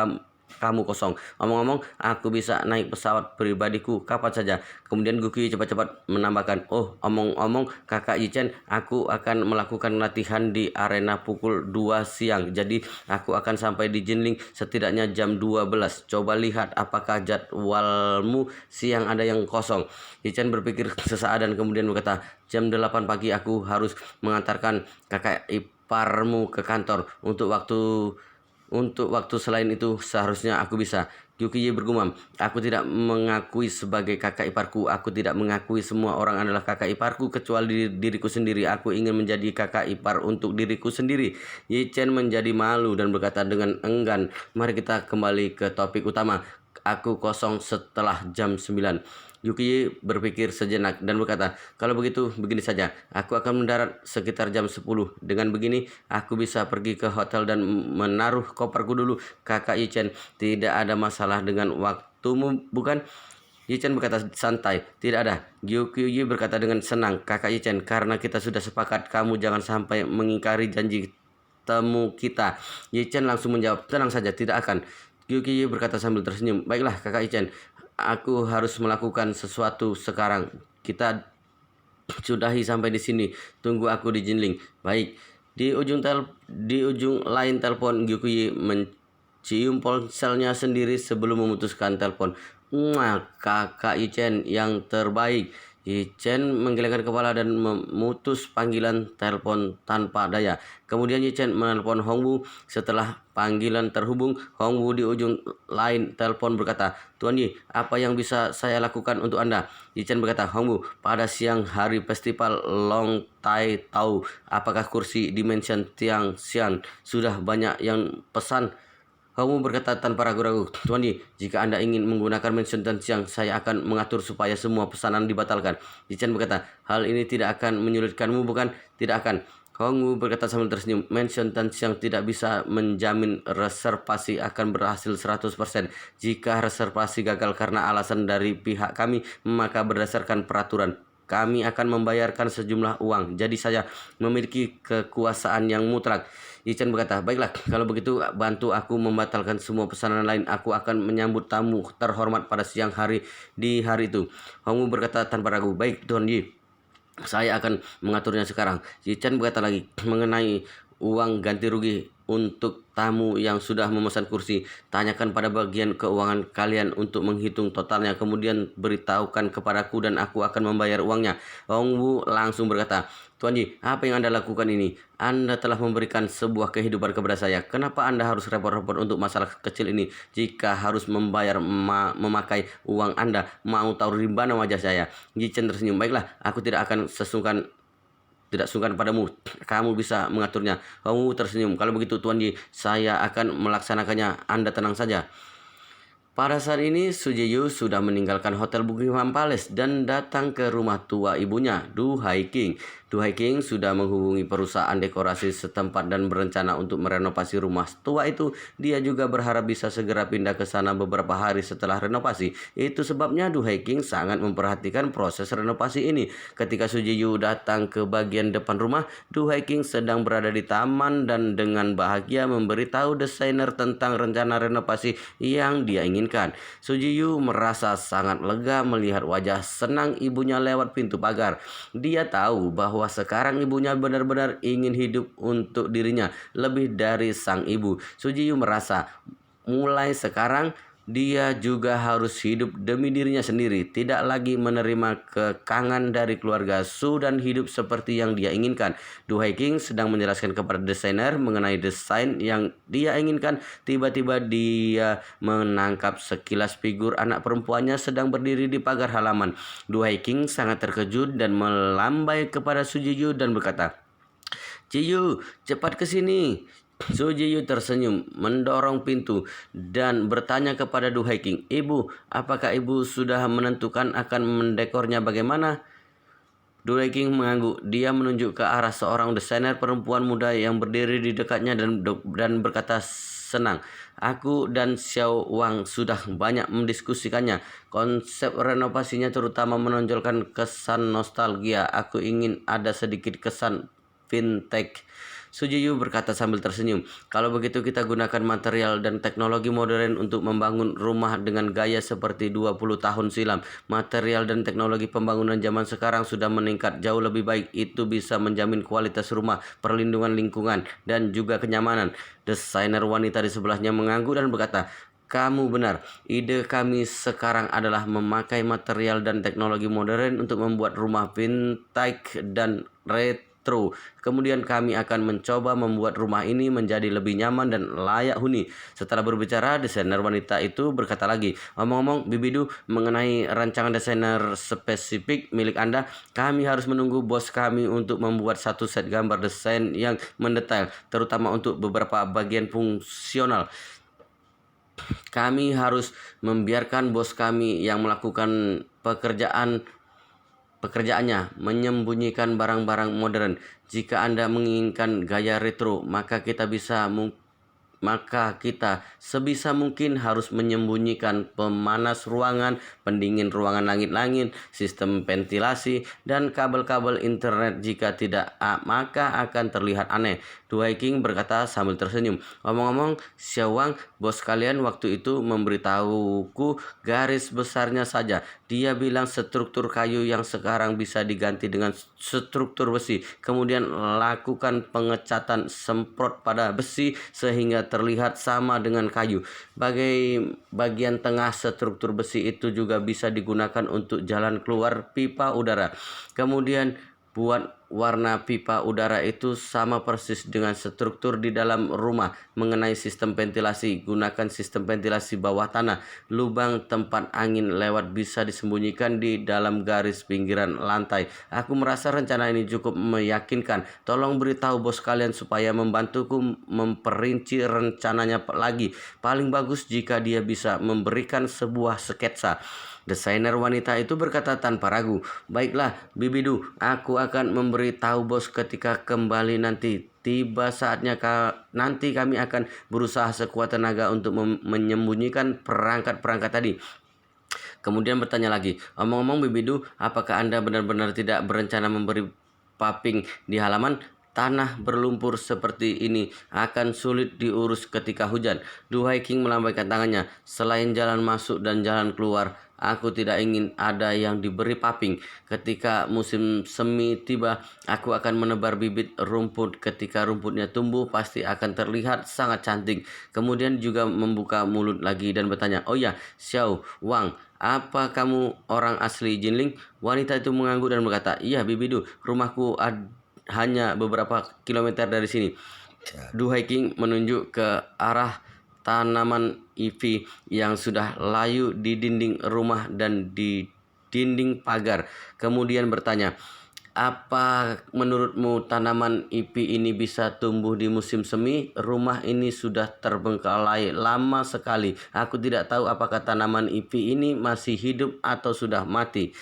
kamu kosong. Omong-omong, aku bisa naik pesawat pribadiku kapan saja. Kemudian Yuki cepat-cepat menambahkan, oh, omong-omong, kakak Yichen, aku akan melakukan latihan di arena pukul 2 siang. Jadi aku akan sampai di Jinling setidaknya jam 12. Coba lihat apakah jadwalmu siang ada yang kosong. Yichen berpikir sesaat dan kemudian berkata, jam 8 pagi aku harus mengantarkan kakak iparmu ke kantor. Untuk waktu selain itu seharusnya aku bisa. Yukiye bergumam, aku tidak mengakui sebagai kakak iparku. Aku tidak mengakui semua orang adalah kakak iparku kecuali diriku sendiri. Aku ingin menjadi kakak ipar untuk diriku sendiri. Yichen menjadi malu dan berkata dengan enggan, mari kita kembali ke topik utama. Aku kosong setelah jam 9. Yuki berpikir sejenak dan berkata, kalau begitu begini saja, aku akan mendarat sekitar jam 10. Dengan begini, aku bisa pergi ke hotel dan menaruh koperku dulu. Kakak Yichen, tidak ada masalah dengan waktumu, bukan? Yichen berkata santai, tidak ada. Yuki berkata dengan senang, kakak Yichen, karena kita sudah sepakat, kamu jangan sampai mengingkari janji temu kita. Yichen langsung menjawab, tenang saja, tidak akan. Yuki berkata sambil tersenyum, baiklah kakak Yichen, aku harus melakukan sesuatu sekarang. Kita sudahi sampai di sini. Tunggu aku di Jinling. Baik. Di ujung lain telepon, Gyukuyi mencium ponselnya sendiri sebelum memutuskan telepon. Kakak Yichen yang terbaik. Yichen menggelengkan kepala dan memutus panggilan telepon tanpa daya. Kemudian Yichen menelpon Hongwu. Setelah panggilan terhubung, Hongwu di ujung lain telepon berkata, Tuan Yi, apa yang bisa saya lakukan untuk Anda? Yichen berkata, Hongwu, pada siang hari festival Long Tai Tau, apakah kursi Dimension Tiang Xian sudah banyak yang pesan? Kamu berkata tanpa ragu-ragu, Tuan Yi, jika Anda ingin menggunakan mention dan siang, saya akan mengatur supaya semua pesanan dibatalkan. Yichen berkata, hal ini tidak akan menyulitkanmu, bukan? Tidak akan. Hongwu berkata sambil tersenyum, mention dan siang tidak bisa menjamin reservasi akan berhasil 100%. Jika reservasi gagal karena alasan dari pihak kami, maka berdasarkan peraturan, kami akan membayarkan sejumlah uang. Jadi saya memiliki kekuasaan yang mutlak. Yichen berkata, baiklah, kalau begitu bantu aku membatalkan semua pesanan lain. Aku akan menyambut tamu terhormat pada siang hari di hari itu. Hongwu berkata tanpa ragu, baik Tuan Yi, saya akan mengaturnya sekarang. Yichen berkata lagi, mengenai uang ganti rugi untuk tamu yang sudah memesan kursi, tanyakan pada bagian keuangan kalian untuk menghitung totalnya, kemudian beritahukan kepadaku dan aku akan membayar uangnya. Hongwu langsung berkata, Tuan Yi, apa yang Anda lakukan ini? Anda telah memberikan sebuah kehidupan kepada saya. Kenapa Anda harus repot-repot untuk masalah kecil ini? Jika harus memakai uang Anda, mau taruh di mana wajah saya? Yichen tersenyum, baiklah, aku tidak sungkan padamu, kamu bisa mengaturnya. Kamu tersenyum, kalau begitu Tuan Yi, saya akan melaksanakannya, Anda tenang saja. Pada saat ini, Sujeyu sudah meninggalkan Hotel Buckingham Palace dan datang ke rumah tua ibunya, Du Haiking. Duhai King sudah menghubungi perusahaan dekorasi setempat dan berencana untuk merenovasi rumah tua itu. Dia juga berharap bisa segera pindah ke sana beberapa hari setelah renovasi. Itu sebabnya Duhai King sangat memperhatikan proses renovasi ini. Ketika Sujiyu datang ke bagian depan rumah, Duhai King sedang berada di taman dan dengan bahagia memberitahu desainer tentang rencana renovasi yang dia inginkan. Sujiyu merasa sangat lega melihat wajah senang ibunya lewat pintu pagar. Dia tahu bahwa sekarang ibunya benar-benar ingin hidup untuk dirinya lebih dari sang ibu. Sujiyu merasa mulai sekarang dia juga harus hidup demi dirinya sendiri, tidak lagi menerima kekangan dari keluarga Su dan hidup seperti yang dia inginkan. Duhai King sedang menjelaskan kepada desainer mengenai desain yang dia inginkan. Tiba-tiba dia menangkap sekilas figur anak perempuannya sedang berdiri di pagar halaman. Duhai King sangat terkejut dan melambai kepada Sujiyu dan berkata, "Ciyu, cepat ke sini." Sujiyu tersenyum, mendorong pintu, dan bertanya kepada Duhai King, "Ibu, apakah ibu sudah menentukan akan mendekornya bagaimana?" Duhai King mengangguk. Dia menunjuk ke arah seorang desainer perempuan muda yang berdiri di dekatnya dan berkata senang, "Aku dan Xiao Wang sudah banyak mendiskusikannya. Konsep renovasinya terutama menonjolkan kesan nostalgia. Aku ingin ada sedikit kesan vintage." Sujiyu berkata sambil tersenyum, "Kalau begitu kita gunakan material dan teknologi modern untuk membangun rumah dengan gaya seperti 20 tahun silam. Material dan teknologi pembangunan zaman sekarang sudah meningkat jauh lebih baik. Itu bisa menjamin kualitas rumah, perlindungan lingkungan, dan juga kenyamanan." Desainer wanita di sebelahnya mengangguk dan berkata, "Kamu benar. Ide kami sekarang adalah memakai material dan teknologi modern untuk membuat rumah vintage dan retro. Kemudian kami akan mencoba membuat rumah ini menjadi lebih nyaman dan layak huni." Setelah berbicara, desainer wanita itu berkata lagi, "Omong-omong, Bibidu, mengenai rancangan desainer spesifik milik Anda, kami harus menunggu bos kami untuk membuat satu set gambar desain yang mendetail, terutama untuk beberapa bagian fungsional. Kami harus membiarkan bos kami yang melakukan pekerjaannya menyembunyikan barang-barang modern. Jika Anda menginginkan gaya retro, maka kita sebisa mungkin harus menyembunyikan pemanas ruangan, pendingin ruangan langit-langit, sistem ventilasi, dan kabel-kabel internet. Jika tidak, maka akan terlihat aneh." Duhai King berkata sambil tersenyum, "Ngomong-ngomong, Xiao Wang, bos kalian waktu itu memberitahuku garis besarnya saja. Dia bilang struktur kayu yang sekarang bisa diganti dengan struktur besi. Kemudian lakukan pengecatan semprot pada besi sehingga terlihat sama dengan kayu. Bagian tengah struktur besi itu juga bisa digunakan untuk jalan keluar pipa udara. Kemudian buat warna pipa udara itu sama persis dengan struktur di dalam rumah." Mengenai sistem ventilasi, gunakan sistem ventilasi bawah tanah. Lubang tempat angin lewat bisa disembunyikan di dalam garis pinggiran lantai. Aku merasa rencana ini cukup meyakinkan. Tolong beritahu bos kalian supaya membantuku memperinci rencananya lagi. Paling bagus jika dia bisa memberikan sebuah sketsa." Desainer wanita itu berkata tanpa ragu, "Baiklah, Bibidu, aku akan memberitahu bos ketika kembali nanti. Tiba saatnya nanti kami akan berusaha sekuat tenaga untuk menyembunyikan perangkat-perangkat tadi." Kemudian bertanya lagi, "Omong-omong Bibidu, apakah Anda benar-benar tidak berencana memberi paving di halaman? Tanah berlumpur seperti ini akan sulit diurus ketika hujan." Duhai King melambaikan tangannya. "Selain jalan masuk dan jalan keluar, aku tidak ingin ada yang diberi paving. Ketika musim semi tiba, aku akan menebar bibit rumput. Ketika rumputnya tumbuh, pasti akan terlihat sangat cantik." Kemudian juga membuka mulut lagi dan bertanya, "Oh ya, Xiao Wang, apa kamu orang asli Jinling?" Wanita itu mengangguk dan berkata, "Iya, Bibidu, rumahku hanya beberapa kilometer dari sini." Duhai King menunjuk ke arah tanaman ivy yang sudah layu di dinding rumah dan di dinding pagar. Kemudian bertanya, "Apa menurutmu tanaman ivy ini bisa tumbuh di musim semi? Rumah ini sudah terbengkalai lama sekali. Aku tidak tahu apakah tanaman ivy ini masih hidup atau sudah mati."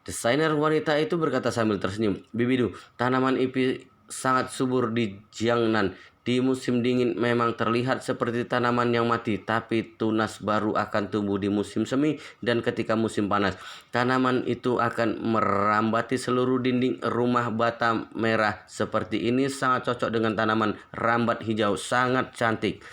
Desainer wanita itu berkata sambil tersenyum, "Bibidu, tanaman ipi sangat subur di Jiangnan. Di musim dingin memang terlihat seperti tanaman yang mati, tapi tunas baru akan tumbuh di musim semi dan ketika musim panas. Tanaman itu akan merambati seluruh dinding rumah bata merah. Seperti ini sangat cocok dengan tanaman rambat hijau, sangat cantik."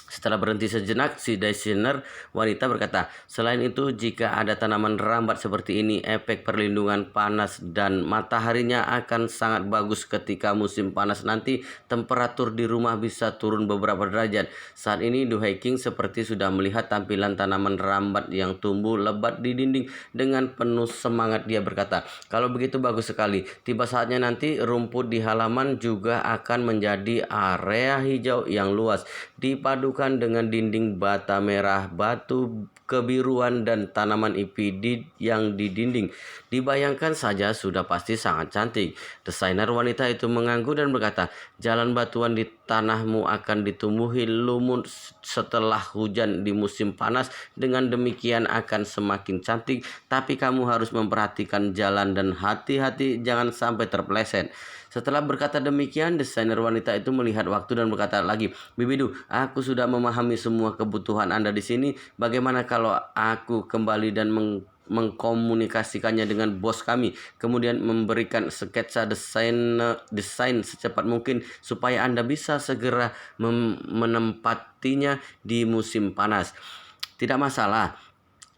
Setelah berhenti sejenak, si desainer wanita berkata, "Selain itu, jika ada tanaman rambat seperti ini, efek perlindungan panas dan mataharinya akan sangat bagus ketika musim panas nanti. Temperatur di rumah bisa turun beberapa derajat." Saat ini, Du Haiking seperti sudah melihat tampilan tanaman rambat yang tumbuh lebat di dinding. Dengan penuh semangat dia berkata, "Kalau begitu bagus sekali. Tiba saatnya nanti rumput di halaman juga akan menjadi area hijau yang luas. Dipadukan dengan dinding bata merah, batu kebiruan dan tanaman ipi yang di dinding. Dibayangkan saja sudah pasti sangat cantik." Desainer wanita itu mengangguk dan berkata, "Jalan batuan di tanahmu akan ditumbuhi lumut setelah hujan di musim panas. Dengan demikian akan semakin cantik, tapi kamu harus memperhatikan jalan dan hati-hati jangan sampai terpeleset." Setelah berkata demikian, desainer wanita itu melihat waktu dan berkata lagi, "Bibidu, aku sudah memahami semua kebutuhan Anda di sini. Bagaimana kalau aku kembali dan mengkomunikasikannya dengan bos kami, kemudian memberikan sketsa desain secepat mungkin supaya Anda bisa segera menempatinya di musim panas." "Tidak masalah."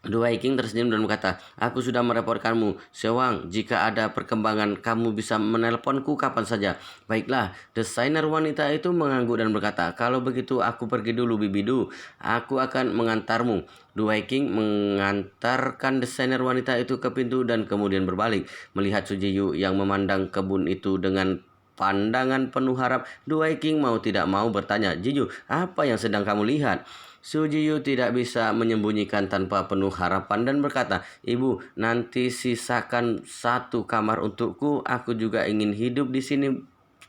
Dua King tersenyum dan berkata, "Aku sudah merepotkanmu, Sewang. Jika ada perkembangan, kamu bisa menelponku kapan saja." "Baiklah." Desainer wanita itu mengangguk dan berkata, "Kalau begitu aku pergi dulu, Bibidu. Aku akan mengantarmu." Dua King mengantarkan desainer wanita itu ke pintu dan kemudian berbalik. Melihat Sujiyu yang memandang kebun itu dengan pandangan penuh harap, Dua King mau tidak mau bertanya, "Jiju, apa yang sedang kamu lihat?" Sujiyu tidak bisa menyembunyikan tanpa penuh harapan dan berkata, "Ibu, nanti sisakan satu kamar untukku. Aku juga ingin hidup di sini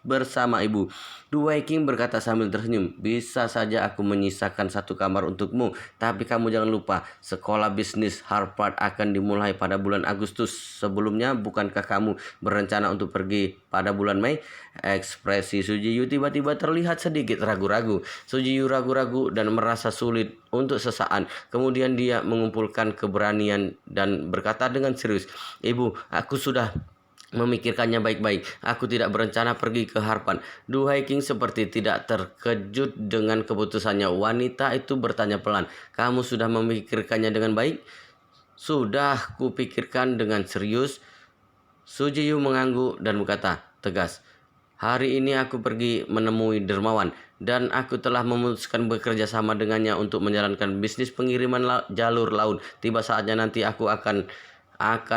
bersama ibu." Dua King berkata sambil tersenyum, "Bisa saja aku menyisakan satu kamar untukmu, tapi kamu jangan lupa, sekolah bisnis Harvard akan dimulai pada bulan Agustus. Sebelumnya, bukankah kamu berencana untuk pergi pada bulan Mei?" Ekspresi Sujiyu tiba-tiba terlihat sedikit ragu-ragu. Sujiyu ragu-ragu dan merasa sulit untuk sesaat. Kemudian dia mengumpulkan keberanian dan berkata dengan serius, "Ibu, aku sudah memikirkannya baik-baik. Aku tidak berencana pergi ke Harpan." Du Haiking seperti tidak terkejut dengan keputusannya. Wanita itu bertanya pelan, "Kamu sudah memikirkannya dengan baik?" "Sudah kupikirkan dengan serius." Sujiyu mengangguk dan berkata tegas, "Hari ini aku pergi menemui dermawan dan aku telah memutuskan bekerja sama dengannya untuk menjalankan bisnis pengiriman jalur laut. Tiba saatnya nanti aku akan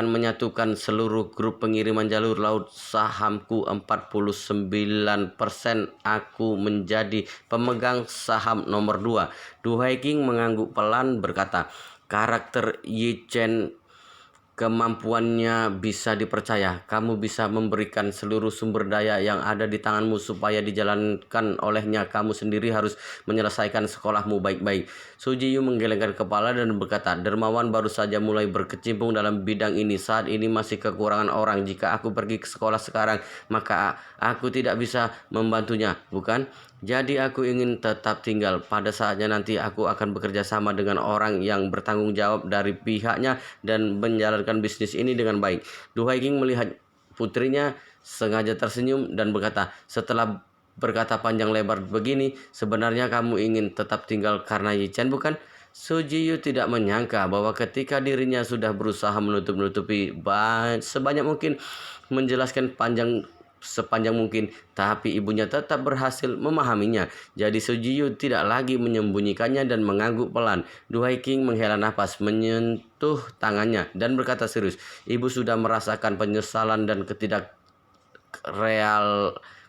menyatukan seluruh grup pengiriman jalur laut. Sahamku 49%. Aku menjadi pemegang saham nomor 2. Du Haiking mengangguk pelan berkata, "Karakter Yi Chen, kemampuannya bisa dipercaya. Kamu bisa memberikan seluruh sumber daya yang ada di tanganmu supaya dijalankan olehnya. Kamu sendiri harus menyelesaikan sekolahmu baik-baik." Sujiyu menggelengkan kepala dan berkata, "Dermawan baru saja mulai berkecimpung dalam bidang ini. Saat ini masih kekurangan orang. Jika aku pergi ke sekolah sekarang, maka aku tidak bisa membantunya, bukan? Jadi aku ingin tetap tinggal. Pada saatnya nanti aku akan bekerja sama dengan orang yang bertanggung jawab dari pihaknya dan menjalankan bisnis ini dengan baik." Du Haiking melihat putrinya sengaja tersenyum dan berkata, "Setelah berkata panjang lebar begini, sebenarnya kamu ingin tetap tinggal karena Yi Chen, bukan?" Sujiyu tidak menyangka bahwa ketika dirinya sudah berusaha menutup-nutupi sebanyak mungkin, menjelaskan sepanjang mungkin, tapi ibunya tetap berhasil memahaminya. Jadi Sujiyu tidak lagi menyembunyikannya dan mengangguk pelan. Du Haiking menghela nafas, menyentuh tangannya dan berkata serius, "Ibu sudah merasakan penyesalan dan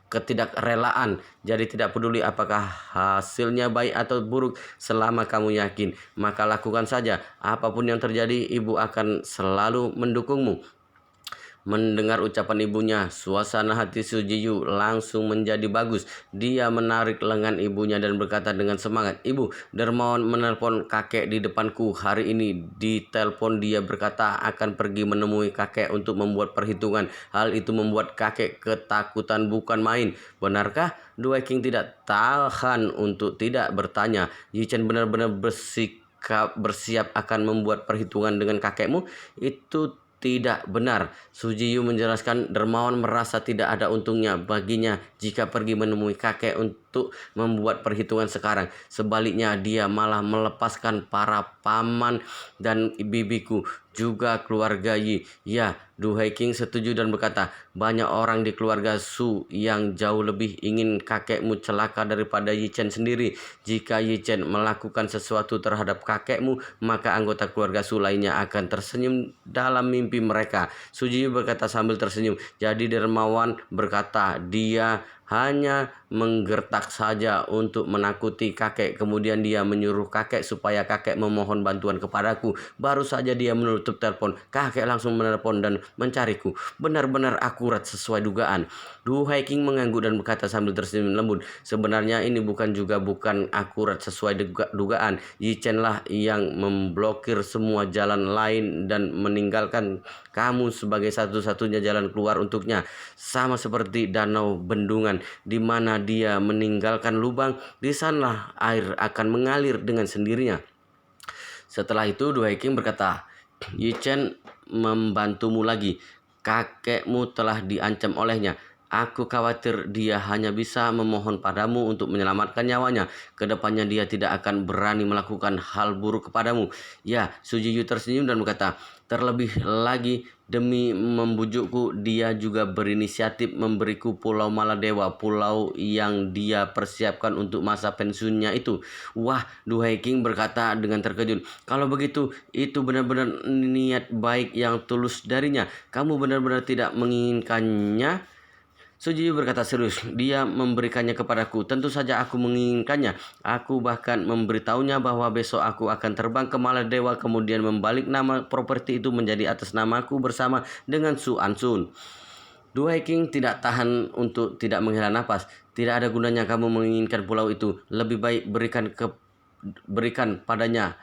ketidakrelaan. Jadi tidak peduli apakah hasilnya baik atau buruk, selama kamu yakin, maka lakukan saja. Apapun yang terjadi, ibu akan selalu mendukungmu." Mendengar ucapan ibunya, suasana hati Su Jiyu langsung menjadi bagus. Dia menarik lengan ibunya dan berkata dengan semangat, "Ibu, dermawan menelpon kakek di depanku hari ini." Di telepon dia berkata akan pergi menemui kakek untuk membuat perhitungan. Hal itu membuat kakek ketakutan bukan main. Benarkah? Du King tidak tahan untuk tidak bertanya. Yi Chen benar-benar bersiap akan membuat perhitungan dengan kakekmu? Itu tidak benar. Su Jiyu menjelaskan dermawan merasa tidak ada untungnya baginya jika pergi menemui kakek untuk membuat perhitungan sekarang. Sebaliknya dia malah melepaskan para paman dan bibiku, juga keluarga Yi. Ya, Du King setuju dan berkata, banyak orang di keluarga Su yang jauh lebih ingin kakekmu celaka daripada Yi Chen sendiri. Jika Yi Chen melakukan sesuatu terhadap kakekmu, maka anggota keluarga Su lainnya akan tersenyum dalam mimpi mereka. Su Jiyu berkata sambil tersenyum. Jadi dermawan berkata dia hanya menggertak saja untuk menakuti kakek. Kemudian dia menyuruh kakek supaya kakek memohon bantuan kepadaku. Baru saja dia menutup telepon, kakek langsung menelpon dan mencariku. Benar-benar akurat sesuai dugaan. Du King mengangguk dan berkata sambil tersenyum lembut, sebenarnya ini bukan akurat sesuai dugaan. Yi Chen lah yang memblokir semua jalan lain dan meninggalkan kamu sebagai satu-satunya jalan keluar untuknya. Sama seperti danau bendungan di mana dia meninggalkan lubang, di sana air akan mengalir dengan sendirinya. Setelah itu Du King berkata, Yi Chen membantumu lagi. Kakekmu telah diancam olehnya. Aku khawatir dia hanya bisa memohon padamu untuk menyelamatkan nyawanya. Kedepannya dia tidak akan berani melakukan hal buruk kepadamu. Ya, Su Jiyu tersenyum dan berkata, terlebih lagi demi membujukku, dia juga berinisiatif memberiku Pulau Maladewa, pulau yang dia persiapkan untuk masa pensiunnya itu. Wah, Du King berkata dengan terkejut. Kalau begitu, itu benar-benar niat baik yang tulus darinya. Kamu benar-benar tidak menginginkannya? Su Jiyu berkata serius, dia memberikannya kepadaku. Tentu saja aku menginginkannya. Aku bahkan memberitahunya bahwa besok aku akan terbang ke Maladewa, kemudian membalik nama properti itu menjadi atas namaku bersama dengan Su Ansun. Du King tidak tahan untuk tidak menghela nafas. Tidak ada gunanya kamu menginginkan pulau itu. Lebih baik berikan padanya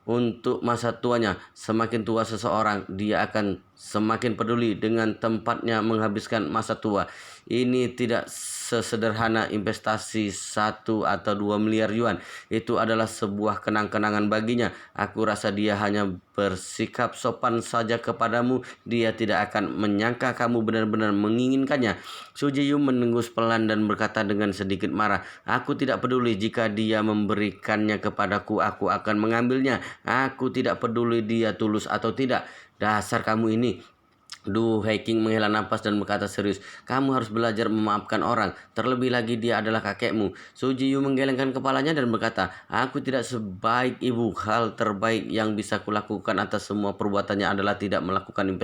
untuk masa tuanya. Semakin tua seseorang, dia akan semakin peduli dengan tempatnya menghabiskan masa tua. Ini tidak sesederhana investasi 1 atau 2 miliar yuan. Itu adalah sebuah kenang-kenangan baginya. Aku rasa dia hanya bersikap sopan saja kepadamu. Dia tidak akan menyangka kamu benar-benar menginginkannya. Su Jiyu menengus pelan dan berkata dengan sedikit marah, aku tidak peduli jika dia memberikannya kepadaku, aku akan mengambilnya. Aku tidak peduli dia tulus atau tidak. Dasar kamu ini. Du King menghela nafas dan berkata serius, kamu harus belajar memaafkan orang, terlebih lagi dia adalah kakekmu. Su Jiyu menggelengkan kepalanya dan berkata, aku tidak sebaik ibu. Hal terbaik yang bisa kulakukan atas semua perbuatannya adalah tidak melakukan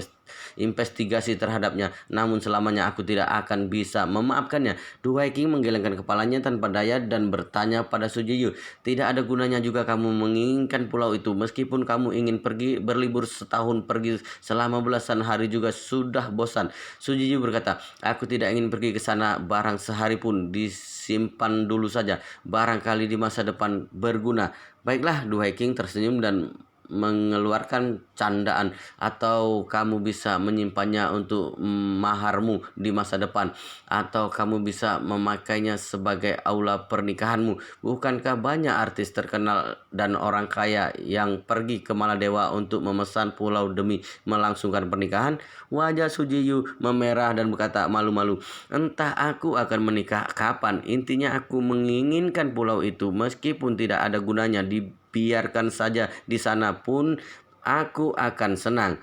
investigasi terhadapnya. Namun selamanya aku tidak akan bisa memaafkannya. Du King menggelengkan kepalanya tanpa daya dan bertanya pada Su Jiyu, tidak ada gunanya juga kamu menginginkan pulau itu. Meskipun kamu ingin pergi berlibur setahun, pergi selama belasan hari juga sudah bosan. Su Jiyu berkata, aku tidak ingin pergi ke sana barang sehari pun. Disimpan dulu saja, barangkali di masa depan berguna. Baiklah, Du King tersenyum dan mengeluarkan candaan, atau kamu bisa menyimpannya untuk maharmu di masa depan, atau kamu bisa memakainya sebagai aula pernikahanmu. Bukankah banyak artis terkenal dan orang kaya yang pergi ke Maladewa untuk memesan pulau demi melangsungkan pernikahan? Wajah Su Jiyu memerah dan berkata malu-malu, entah aku akan menikah kapan, intinya aku menginginkan pulau itu. Meskipun tidak ada gunanya, dibiarkan saja di sana pun aku akan senang.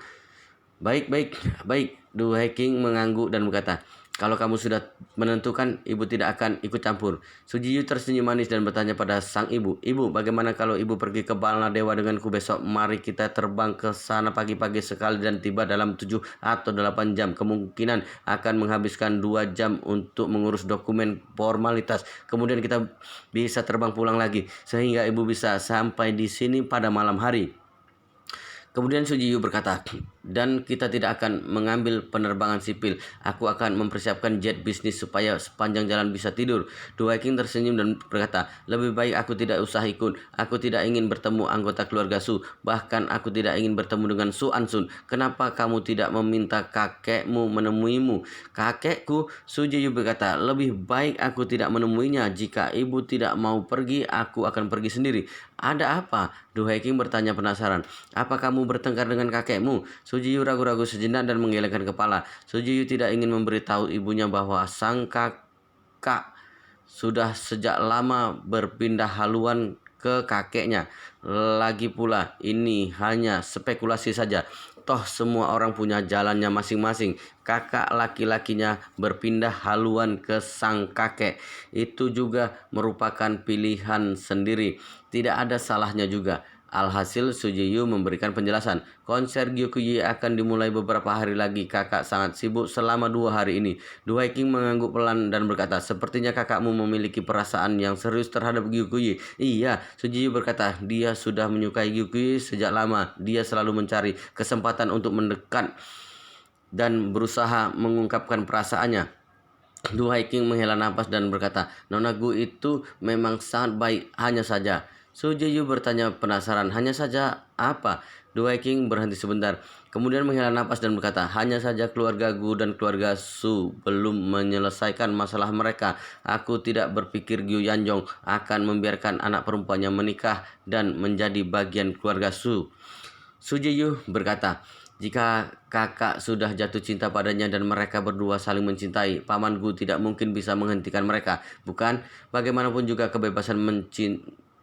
Baik. Du King mengangguk dan berkata, kalau kamu sudah menentukan, ibu tidak akan ikut campur. Su Jiyu tersenyum manis dan bertanya pada sang ibu, ibu, bagaimana kalau ibu pergi ke Maladewa denganku besok? Mari kita terbang ke sana pagi-pagi sekali dan tiba dalam 7 atau 8 jam. Kemungkinan akan menghabiskan 2 jam untuk mengurus dokumen formalitas. Kemudian kita bisa terbang pulang lagi, sehingga ibu bisa sampai di sini pada malam hari. Kemudian Su Jiyu berkata, dan kita tidak akan mengambil penerbangan sipil. Aku akan mempersiapkan jet bisnis supaya sepanjang jalan bisa tidur. Du Haiking tersenyum dan berkata, lebih baik aku tidak usah ikut. Aku tidak ingin bertemu anggota keluarga Su. Bahkan aku tidak ingin bertemu dengan Su Ansun. Kenapa kamu tidak meminta kakekmu menemuimu? Kakekku, Su Jiyu berkata, lebih baik aku tidak menemuinya. Jika ibu tidak mau pergi, aku akan pergi sendiri. Ada apa? Du Haiking bertanya penasaran. Apa kamu bertengkar dengan kakekmu? Su Jiyu ragu-ragu sejenak dan menggelengkan kepala. Su Jiyu tidak ingin memberitahu ibunya bahwa sang kakak sudah sejak lama berpindah haluan ke kakeknya. Lagi pula, ini hanya spekulasi saja. Toh semua orang punya jalannya masing-masing. Kakak laki-lakinya berpindah haluan ke sang kakek. Itu juga merupakan pilihan sendiri. Tidak ada salahnya juga. Alhasil Su Jiyu memberikan penjelasan. Konser Gyukuyi akan dimulai beberapa hari lagi. Kakak sangat sibuk selama 2 hari ini. Du Haiking mengangguk pelan dan berkata, sepertinya kakakmu memiliki perasaan yang serius terhadap Gyukuyi. Iya, Su Jiyu berkata, dia sudah menyukai Gyukuyi sejak lama. Dia selalu mencari kesempatan untuk mendekat dan berusaha mengungkapkan perasaannya. Du Haiking menghela nafas dan berkata, Nona Gu itu memang sangat baik, hanya saja. Su Jiyu bertanya penasaran, hanya saja apa? Du Haiking berhenti sebentar, kemudian menghela nafas dan berkata, hanya saja keluarga Gu dan keluarga Su belum menyelesaikan masalah mereka. Aku tidak berpikir Gyu Yanjong akan membiarkan anak perempuannya menikah dan menjadi bagian keluarga Su. Su Jiyu berkata, jika kakak sudah jatuh cinta padanya dan mereka berdua saling mencintai, Paman Gu tidak mungkin bisa menghentikan mereka, bukan? Bagaimanapun juga kebebasan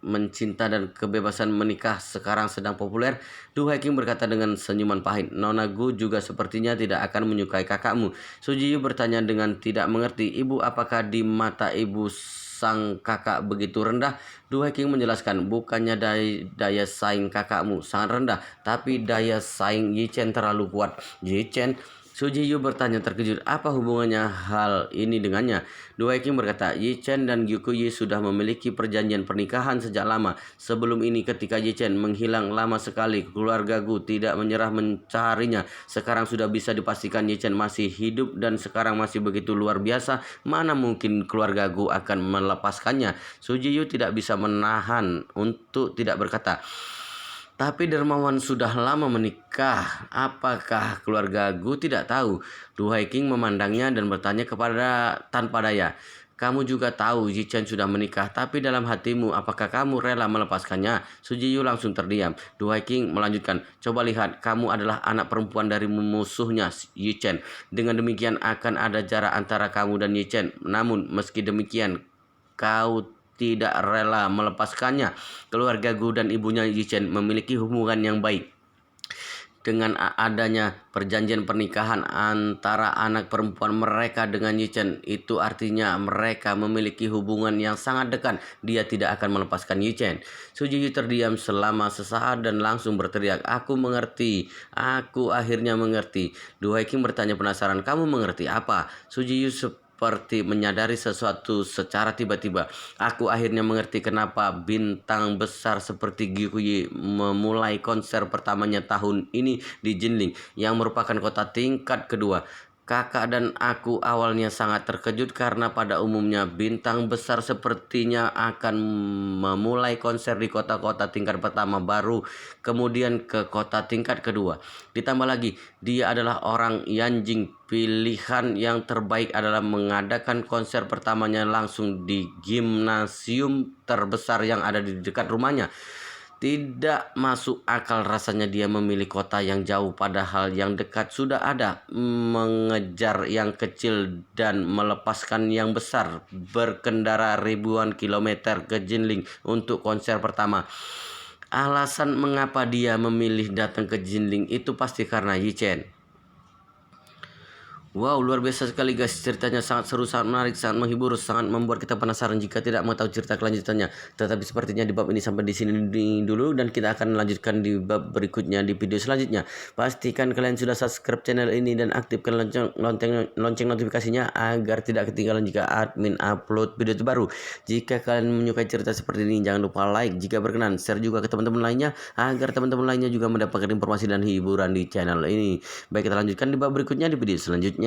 mencinta dan kebebasan menikah sekarang sedang populer. Du Haiking berkata dengan senyuman pahit, Nona Gu juga sepertinya tidak akan menyukai kakakmu. Su Jiyu bertanya dengan tidak mengerti, ibu, apakah di mata ibu sang kakak begitu rendah? Du Haiking menjelaskan, bukannya daya saing kakakmu sangat rendah, tapi daya saing Yi Chen terlalu kuat. Yi Chen? Su Jiyu bertanya terkejut, apa hubungannya hal ini dengannya? Du Haiking berkata, Yi Chen dan Gyukuyi sudah memiliki perjanjian pernikahan sejak lama. Sebelum ini ketika Yi Chen menghilang lama sekali, keluarga Gu tidak menyerah mencarinya. Sekarang sudah bisa dipastikan Yi Chen masih hidup dan sekarang masih begitu luar biasa. Mana mungkin keluarga Gu akan melepaskannya? Su Jiyu tidak bisa menahan untuk tidak berkata, tapi Dermawan sudah lama menikah. Apakah keluarga Gu tidak tahu? Du Haiking memandangnya dan bertanya kepada tanpa daya. Kamu juga tahu Yi Chen sudah menikah, tapi dalam hatimu apakah kamu rela melepaskannya? Su Jiyu langsung terdiam. Du Haiking melanjutkan, coba lihat, kamu adalah anak perempuan dari musuhnya Yi Chen. Dengan demikian akan ada jarak antara kamu dan Yi Chen. Namun meski demikian, kau tidak rela melepaskannya. Keluarga Gu dan ibunya Yi Chen memiliki hubungan yang baik. Dengan adanya perjanjian pernikahan antara anak perempuan mereka dengan Yi Chen, itu artinya mereka memiliki hubungan yang sangat dekat. Dia tidak akan melepaskan Yi Chen. Su Jiyu terdiam selama sesaat dan langsung berteriak, aku mengerti. Aku akhirnya mengerti. Du Haiking bertanya penasaran, kamu mengerti apa? Su Jiyu seperti menyadari sesuatu secara tiba-tiba. Aku akhirnya mengerti kenapa bintang besar seperti Gyukuyi memulai konser pertamanya tahun ini di Jinling, yang merupakan kota tingkat kedua. Kakak dan aku awalnya sangat terkejut karena pada umumnya bintang besar sepertinya akan memulai konser di kota-kota tingkat pertama baru kemudian ke kota tingkat kedua. Ditambah lagi, dia adalah orang Yanjing. Pilihan yang terbaik adalah mengadakan konser pertamanya langsung di gimnasium terbesar yang ada di dekat rumahnya. Tidak masuk akal rasanya dia memilih kota yang jauh padahal yang dekat sudah ada. Mengejar yang kecil dan melepaskan yang besar. Berkendara ribuan kilometer ke Jinling untuk konser pertama. Alasan mengapa dia memilih datang ke Jinling itu pasti karena Yi Chen. Wow, luar biasa sekali guys, ceritanya sangat seru, sangat menarik, sangat menghibur, sangat membuat kita penasaran jika tidak mau tahu cerita kelanjutannya. Tetapi sepertinya di bab ini sampai di sini dulu, dan kita akan lanjutkan di bab berikutnya di video selanjutnya. Pastikan kalian sudah subscribe channel ini dan aktifkan lonceng notifikasinya agar tidak ketinggalan jika admin upload video terbaru. Jika kalian menyukai cerita seperti ini, jangan lupa like, jika berkenan share juga ke teman-teman lainnya agar teman-teman lainnya juga mendapatkan informasi dan hiburan di channel ini. Baik, kita lanjutkan di bab berikutnya di video selanjutnya.